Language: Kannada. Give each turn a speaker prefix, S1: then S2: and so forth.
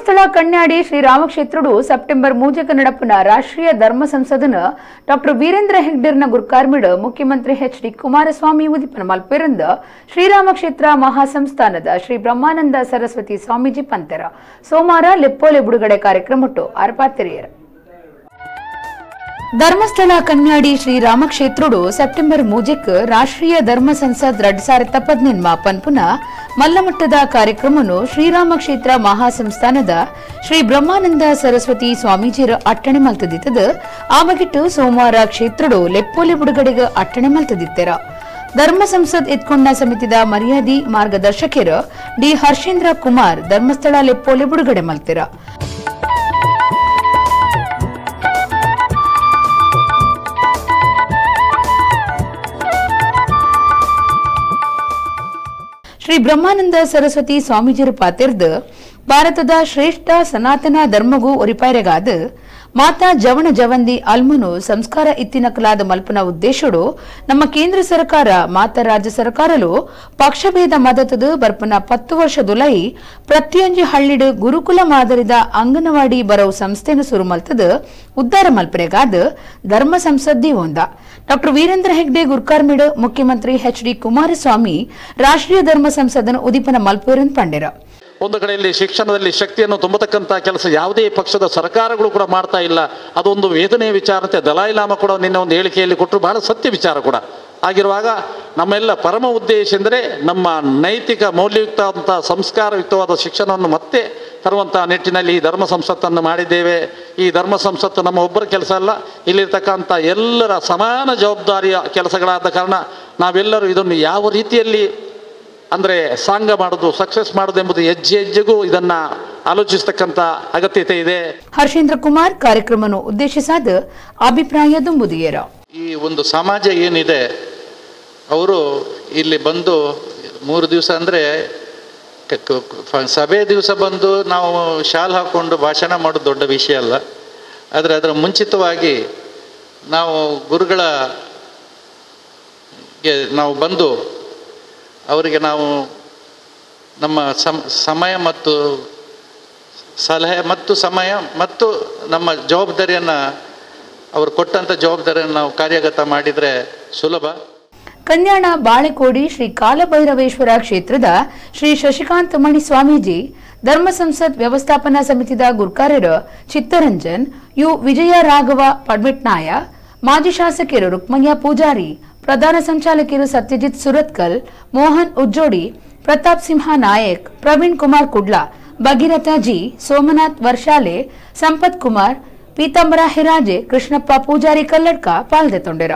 S1: ಧರ್ಮಸ್ಥಳ ಕನ್ಯಾಡಿ ಶ್ರೀರಾಮಕ್ಷೇತ್रुಡು ಸೆप्टेंबर 3 ನಡಪುನ ರಾಷ್ಟ್ರೀಯ ಧರ್ಮ ಸಂಸದನ ಡಾಕ್ಟರ್ ವೀರೇಂದ್ರ ಹೆಗ್ಡೆರ್ನ ಗುರ್ಕಾರ್ಮಿಡ್ ಮುಖ್ಯಮಂತ್ರಿ ಎಚ್.ಡಿ. ಕುಮಾರಸ್ವಾಮಿ ಉದಿಪನ ಮಲ್ಪೆರಂದ ಶ್ರೀರಾಮಕ್ಷೇತ್ರ ಮಹಾಸಂಸ್ಥಾನದ ಶ್ರೀ ಬ್ರಹ್ಮಾನಂದ ಸರಸ್ವತಿ ಸ್ವಾಮೀಜಿ ಪಂತೆರ ಸೋಮವಾರ ಲೆಪ್ಪೋಲೆ ಬಿಡುಗಡೆ ಕಾರ್ಯಕ್ರಮಟ್ಟು ಆರ್ಪಾತೆರಿಯರ ಧರ್ಮಸ್ಥಳ ಕನ್ಯಾಡಿ ಶ್ರೀರಾಮಕ್ಷೇत्रुಡು ಸೆप्टेंबर 3 ರಾಷ್ಟ್ರೀಯ ಧರ್ಮ ಸಂಸದ್ 2018 ಪನ್ಪುನ ಮಲ್ಲಮಟ್ಟದ ಕಾರ್ಯಕ್ರಮವನ್ನು ಶ್ರೀರಾಮಕ್ಷೇತ್ರ ಮಹಾಸಂಸ್ಥಾನದ ಶ್ರೀ ಬ್ರಹ್ಮಾನಂದ ಸರಸ್ವತಿ ಸ್ವಾಮೀಜಿರ ಅಟ್ಟಣೆ ಮಲ್ತದಿತ್ತದ ಆಮಗಿಟ್ಟು ಸೋಮವಾರ ಕ್ಷೇತ್ರುಡು ಲೆಪ್ಪೋಲೆ ಬಿಡುಗಡೆಗೆ ಅಟ್ಟಣೆ ಮಲ್ತದಿತ್ತೆರ ಧರ್ಮ ಸಂಸದ್ ಎತ್ಕೊಂಡ ಸಮಿತಿದ ಮರ್ಯಾದಿ ಮಾರ್ಗದರ್ಶಕರು ಡಿ ಹರ್ಷೇಂದ್ರ ಕುಮಾರ್ ಧರ್ಮಸ್ಥಳ ಲೆಪ್ಪೋಲೆ ಬಿಡುಗಡೆ ಮಲ್ತೆರ ಶ್ರೀ ಬ್ರಹ್ಮಾನಂದ ಸರಸ್ವತಿ ಸ್ವಾಮೀಜಿರ ಪಾತೆರ್ದ ಭಾರತದ ಶ್ರೇಷ್ಠ ಸನಾತನ ಧರ್ಮಗೂ ಒರಿಪಾಯರೆಗಾದ ಮಾತಾ ಜವಣ ಜವಂದಿ ಅಲ್ಮನು ಸಂಸ್ಕಾರ ಇತ್ತಿನಕಲಾದ ಮಲ್ಪನ ಉದ್ದೇಶಡು ನಮ್ಮ ಕೇಂದ್ರ ಸರ್ಕಾರ ಮಾತಾ ರಾಜ್ಯ ಸರ್ಕಾರಲು ಪಕ್ಷಭೇದ ಮದತದ ಬರ್ಪನ 10 ವರ್ಷದೊಲೈ ಪ್ರತಿಯೊಂದು ಹಳ್ಳಿಡು ಗುರುಕುಲ ಮಾದರಿದ ಅಂಗನವಾಡಿ ಬರವು ಸಂಸ್ಥೆನ ಸುರು ಮಲ್ತದ ಉದ್ದಾರ ಮಲ್ಪನೆಗಾದ ಧರ್ಮ ಸಂಸದ್ದಿ ಒಂದ ಡಾಕ್ಟರ್ ವೀರೇಂದ್ರ ಹೆಗ್ಡೆ ಗುರ್ಕಾರ್ಮಿಡ್ ಮುಖ್ಯಮಂತ್ರಿ ಎಚ್.ಡಿ. ಕುಮಾರಸ್ವಾಮಿ ರಾಷ್ಟ್ರೀಯ ಧರ್ಮ ಸಂಸದನ ಉದಿಪನ ಮಲ್ಪೆರನ್ ಪಂಡೆರ
S2: ಒಂದು ಕಡೆಯಲ್ಲಿ ಶಿಕ್ಷಣದಲ್ಲಿ ಶಕ್ತಿಯನ್ನು ತುಂಬತಕ್ಕಂಥ ಕೆಲಸ ಯಾವುದೇ ಪಕ್ಷದ ಸರ್ಕಾರಗಳು ಕೂಡ ಮಾಡ್ತಾ ಇಲ್ಲ. ಅದೊಂದು ವೇದನೆಯ ವಿಚಾರ ಅಂತ ದಲಾಯಿ ಲಾಮಾ ಕೂಡ ನಿನ್ನೆ ಒಂದು ಹೇಳಿಕೆಯಲ್ಲಿ ಕೊಟ್ಟರು, ಬಹಳ ಸತ್ಯ ವಿಚಾರ ಕೂಡ ಆಗಿರುವಾಗ ನಮ್ಮೆಲ್ಲ ಪರಮ ಉದ್ದೇಶ ಎಂದರೆ ನಮ್ಮ ನೈತಿಕ ಮೌಲ್ಯಯುಕ್ತ ಸಂಸ್ಕಾರಯುಕ್ತವಾದ ಶಿಕ್ಷಣವನ್ನು ಮತ್ತೆ ತರುವಂಥ ನಿಟ್ಟಿನಲ್ಲಿ ಈ ಧರ್ಮ ಸಂಸತ್ತನ್ನು ಮಾಡಿದ್ದೇವೆ. ಈ ಧರ್ಮ ಸಂಸತ್ತು ನಮ್ಮ ಒಬ್ಬರ ಕೆಲಸ ಅಲ್ಲ, ಇಲ್ಲಿರ್ತಕ್ಕಂಥ ಎಲ್ಲರ ಸಮಾನ ಜವಾಬ್ದಾರಿಯ ಕೆಲಸಗಳಾದ ಕಾರಣ ನಾವೆಲ್ಲರೂ ಇದನ್ನು ಯಾವ ರೀತಿಯಲ್ಲಿ ಅಂದರೆ ಸಾಂಗ ಮಾಡೋದು, ಸಕ್ಸಸ್ ಮಾಡೋದು ಎಂಬುದು ಹೆಜ್ಜೆ ಹೆಜ್ಜೆಗೂ ಇದನ್ನ ಆಲೋಚಿಸತಕ್ಕಂಥ ಅಗತ್ಯತೆ ಇದೆ.
S1: ಹರ್ಷೇಂದ್ರ ಕುಮಾರ್ ಕಾರ್ಯಕ್ರಮವನ್ನು ಉದ್ದೇಶಿಸಾದ ಅಭಿಪ್ರಾಯ ದುಂಬುದಿಯರ
S3: ಈ ಒಂದು ಸಮಾಜ ಏನಿದೆ, ಅವರು ಇಲ್ಲಿ ಬಂದು 3 ದಿವಸ ಅಂದರೆ ಸಭೆ ದಿವಸ ಬಂದು ನಾವು ಶಾಲ್ ಹಾಕ್ಕೊಂಡು ಭಾಷಣ ಮಾಡೋದು ದೊಡ್ಡ ವಿಷಯ ಅಲ್ಲ. ಆದರೆ ಅದರ ಮುಂಚಿತವಾಗಿ ನಾವು ಗುರುಗಳ ನಾವು ಬಂದು ಅವರಿಗೆ ನಾವು ನಮ್ಮ ಸಮಯ ಮತ್ತು ಸಲಹೆ ಮತ್ತು ಸಮಯ ಮತ್ತು ನಮ್ಮ ಜವಾಬ್ದಾರಿಯನ್ನು ಅವರು ಕೊಟ್ಟಂಥ ಜವಾಬ್ದಾರಿಯನ್ನು ನಾವು ಕಾರ್ಯಗತ ಮಾಡಿದರೆ ಸುಲಭ.
S1: ಕನ್ಯಾಣ ಬಾಳೆಕೋಡಿ ಶ್ರೀ ಕಾಲಭೈರವೇಶ್ವರ ಕ್ಷೇತ್ರದ ಶ್ರೀ ಶಶಿಕಾಂತ ಮಣಿ ಸ್ವಾಮೀಜಿ ಧರ್ಮ ಸಂಸತ್ ವ್ಯವಸ್ಥಾಪನಾ ಸಮಿತಿದ ಗುರ್ಕಾರ್ಯರ ಚಿತ್ತರಂಜನ್ ಯು ವಿಜಯ ರಾಘವ ಪಡ್ಮೆಟ್ನಾಯ, ಮಾಜಿ ಶಾಸಕರು ರುಕ್ಮಯ್ಯ ಪೂಜಾರಿ, ಪ್ರಧಾನ ಸಂಚಾಲಕರು ಸತ್ಯಜಿತ್ ಸುರತ್ಕಲ್, ಮೋಹನ್ ಉಜ್ಜೋಡಿ, ಪ್ರತಾಪ್ ಸಿಂಹ ನಾಯಕ್, ಪ್ರವೀಣ್ ಕುಮಾರ್ ಕುಡ್ಲಾ, ಭಗೀರಥ ಜಿ, ಸೋಮನಾಥ್ ವರ್ಷಾಲೆ, ಸಂಪತ್ ಕುಮಾರ್, ಪೀತಾಂಬರ ಹಿರಾಜೆ, ಕೃಷ್ಣಪ್ಪ ಪೂಜಾರಿ ಕಲ್ಲಡ್ಕ ಪಾಲ್ದೆ ತೊಂಡೆರ.